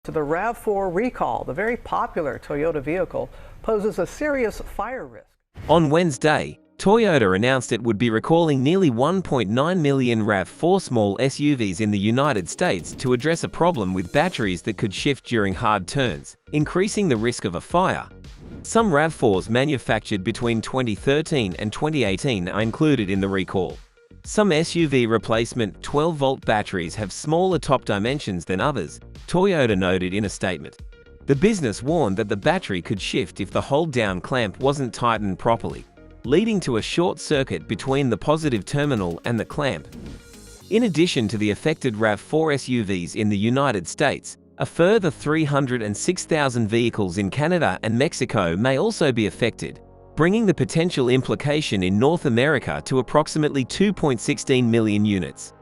To the RAV4 recall, the very popular Toyota vehicle poses a serious fire risk. On Wednesday, Toyota announced it would be recalling nearly 1.9 million RAV4 small SUVs in the United States to address a problem with batteries that could shift during hard turns, increasing the risk of a fire. Some RAV4s manufactured between 2013 and 2018 are included in the recall. Some SUV replacement 12-volt batteries have smaller top dimensions than others, Toyota noted in a statement. The business warned that the battery could shift if the hold-down clamp wasn't tightened properly, leading to a short circuit between the positive terminal and the clamp. In addition to the affected RAV4 SUVs in the United States, a further 306,000 vehicles in Canada and Mexico may also be affected, bringing the potential implication in North America to approximately 2.16 million units.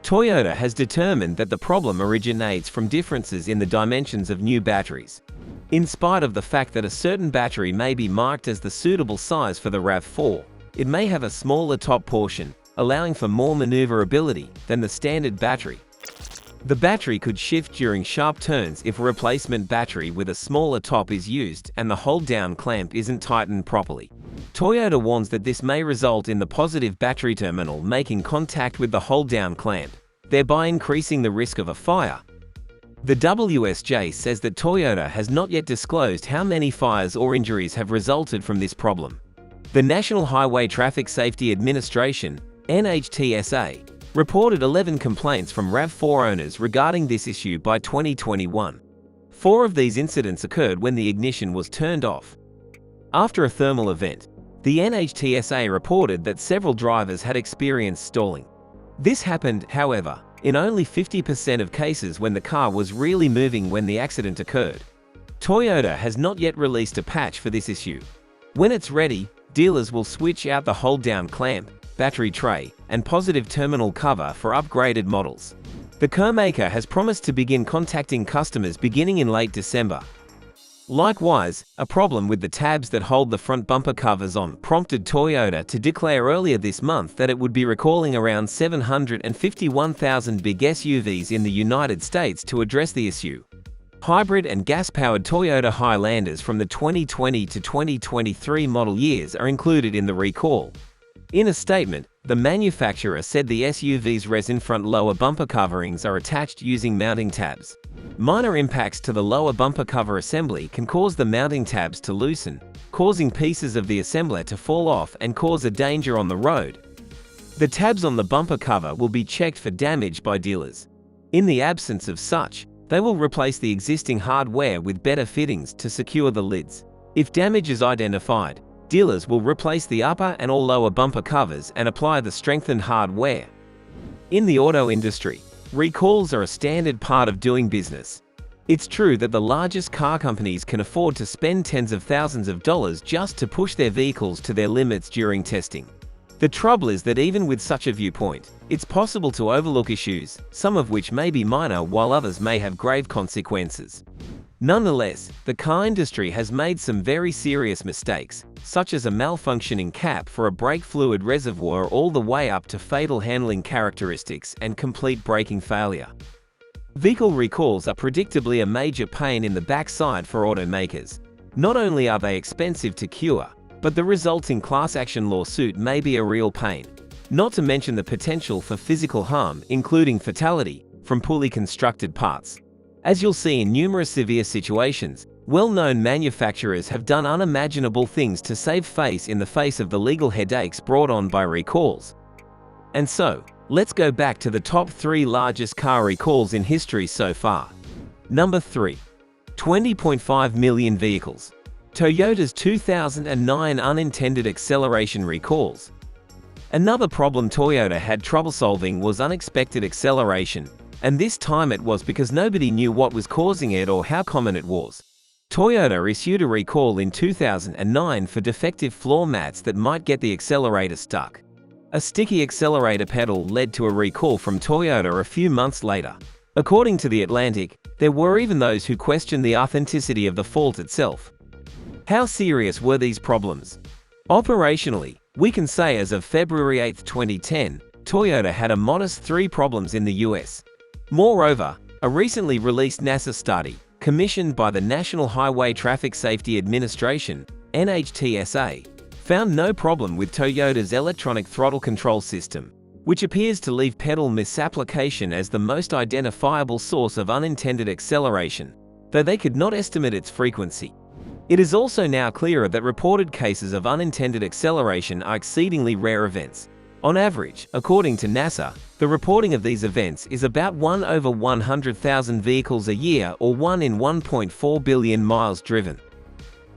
Toyota has determined that the problem originates from differences in the dimensions of new batteries. In spite of the fact that a certain battery may be marked as the suitable size for the RAV4, it may have a smaller top portion, allowing for more maneuverability than the standard battery. The battery could shift during sharp turns if a replacement battery with a smaller top is used and the hold-down clamp isn't tightened properly. Toyota warns that this may result in the positive battery terminal making contact with the hold-down clamp, thereby increasing the risk of a fire. The WSJ says that Toyota has not yet disclosed how many fires or injuries have resulted from this problem. The National Highway Traffic Safety Administration, NHTSA, reported 11 complaints from RAV4 owners regarding this issue by 2021. 4 of these incidents occurred when the ignition was turned off. After a thermal event, the NHTSA reported that several drivers had experienced stalling. This happened, however, in only 50% of cases when the car was really moving when the accident occurred. Toyota has not yet released a patch for this issue. When it's ready, dealers will switch out the hold-down clamp, battery tray, and positive terminal cover for upgraded models. The carmaker has promised to begin contacting customers beginning in late December. Likewise, a problem with the tabs that hold the front bumper covers on prompted Toyota to declare earlier this month that it would be recalling around 751,000 big SUVs in the United States to address the issue. Hybrid and gas-powered Toyota Highlanders from the 2020 to 2023 model years are included in the recall. In a statement, the manufacturer said the SUV's resin front lower bumper coverings are attached using mounting tabs. Minor impacts to the lower bumper cover assembly can cause the mounting tabs to loosen, causing pieces of the assembler to fall off and cause a danger on the road. The tabs on the bumper cover will be checked for damage by dealers. In the absence of such, they will replace the existing hardware with better fittings to secure the lids. If damage is identified, dealers will replace the upper and all lower bumper covers and apply the strengthened hardware. In the auto industry, recalls are a standard part of doing business. It's true that the largest car companies can afford to spend tens of thousands of dollars just to push their vehicles to their limits during testing. The trouble is that even with such a viewpoint, it's possible to overlook issues, some of which may be minor while others may have grave consequences. Nonetheless, the car industry has made some very serious mistakes, such as a malfunctioning cap for a brake fluid reservoir all the way up to fatal handling characteristics and complete braking failure. Vehicle recalls are predictably a major pain in the backside for automakers. Not only are they expensive to cure, but the resulting class action lawsuit may be a real pain. Not to mention the potential for physical harm, including fatality, from poorly constructed parts. As you'll see in numerous severe situations, well-known manufacturers have done unimaginable things to save face in the face of the legal headaches brought on by recalls. And so, let's go back to the top 3 largest car recalls in history so far. Number 3. 20.5 million vehicles. Toyota's 2009 unintended acceleration recalls. Another problem Toyota had trouble solving was unexpected acceleration, and this time it was because nobody knew what was causing it or how common it was. Toyota issued a recall in 2009 for defective floor mats that might get the accelerator stuck. A sticky accelerator pedal led to a recall from Toyota a few months later. According to The Atlantic, there were even those who questioned the authenticity of the fault itself. How serious were these problems? Operationally, we can say as of February 8, 2010, Toyota had a modest 3 problems in the US. Moreover, a recently released NASA study commissioned by the National Highway Traffic Safety Administration (NHTSA), found no problem with Toyota's electronic throttle control system, which appears to leave pedal misapplication as the most identifiable source of unintended acceleration, though they could not estimate its frequency. It is also now clearer that reported cases of unintended acceleration are exceedingly rare events. On average, according to NASA, the reporting of these events is about 1 over 100,000 vehicles a year, or 1 in 1.4 billion miles driven.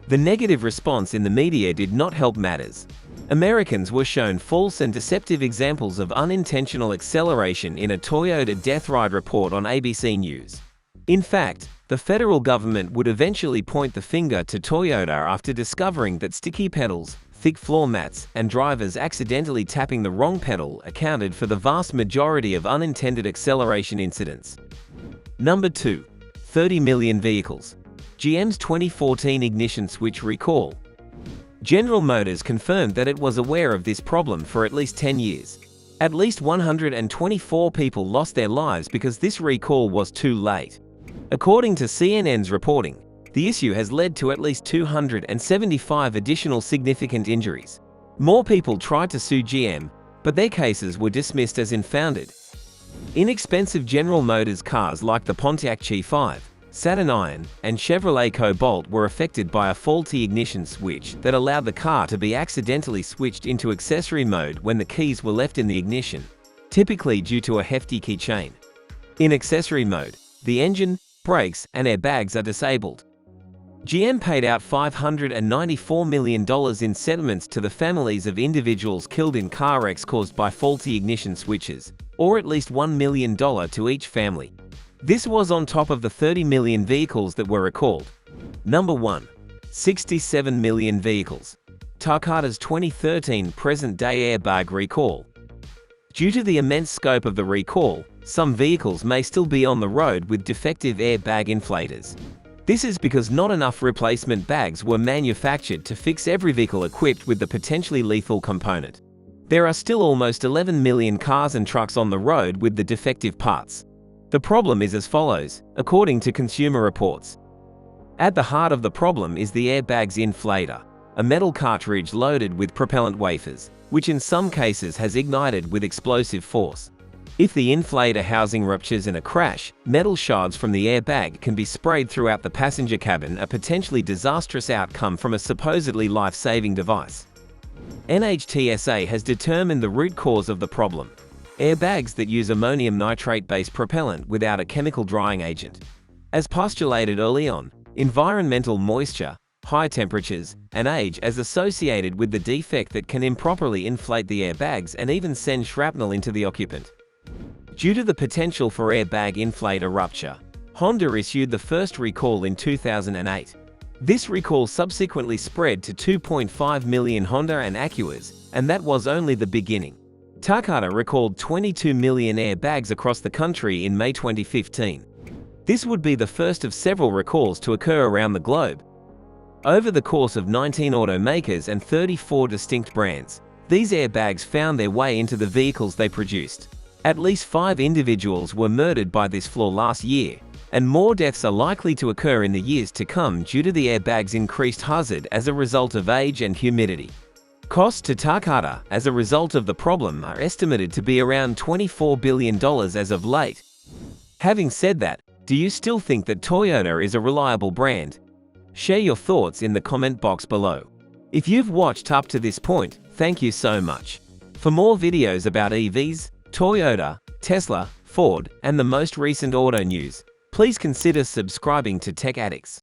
The negative response in the media did not help matters. Americans were shown false and deceptive examples of unintentional acceleration in a Toyota death ride report on ABC News. In fact, the federal government would eventually point the finger to Toyota after discovering that sticky pedals, thick floor mats, and drivers accidentally tapping the wrong pedal accounted for the vast majority of unintended acceleration incidents. Number 2. 30 million vehicles. GM's 2014 ignition switch recall. General Motors confirmed that it was aware of this problem for at least 10 years. At least 124 people lost their lives because this recall was too late. According to CNN's reporting, the issue has led to at least 275 additional significant injuries. More people tried to sue GM, but their cases were dismissed as unfounded. Inexpensive General Motors cars like the Pontiac G5, Saturn Iron, and Chevrolet Cobalt were affected by a faulty ignition switch that allowed the car to be accidentally switched into accessory mode when the keys were left in the ignition, typically due to a hefty keychain. In accessory mode, the engine, brakes, and airbags are disabled. GM paid out $594 million in settlements to the families of individuals killed in car wrecks caused by faulty ignition switches, or at least $1 million to each family. This was on top of the 30 million vehicles that were recalled. Number 1. 67 million vehicles. Takata's 2013 present-day airbag recall. Due to the immense scope of the recall, some vehicles may still be on the road with defective airbag inflators. This is because not enough replacement bags were manufactured to fix every vehicle equipped with the potentially lethal component. There are still almost 11 million cars and trucks on the road with the defective parts. The problem is as follows, according to Consumer Reports. At the heart of the problem is the airbag's inflator, a metal cartridge loaded with propellant wafers, which in some cases has ignited with explosive force. If the inflator housing ruptures in a crash, metal shards from the airbag can be sprayed throughout the passenger cabin, a potentially disastrous outcome from a supposedly life-saving device. NHTSA has determined the root cause of the problem: airbags that use ammonium nitrate-based propellant without a chemical drying agent. As postulated early on, environmental moisture, high temperatures, and age as associated with the defect that can improperly inflate the airbags and even send shrapnel into the occupant. Due to the potential for airbag inflator rupture, Honda issued the first recall in 2008. This recall subsequently spread to 2.5 million Honda and Acuras, and that was only the beginning. Takata recalled 22 million airbags across the country in May 2015. This would be the first of several recalls to occur around the globe. Over the course of 19 automakers and 34 distinct brands, these airbags found their way into the vehicles they produced. At least 5 individuals were murdered by this flaw last year, and more deaths are likely to occur in the years to come due to the airbag's increased hazard as a result of age and humidity. Costs to Takata as a result of the problem are estimated to be around $24 billion as of late. Having said that, do you still think that Toyota is a reliable brand? Share your thoughts in the comment box below. If you've watched up to this point, thank you so much. For more videos about EVs, Toyota, Tesla, Ford, and the most recent auto news, please consider subscribing to Tech Addicts.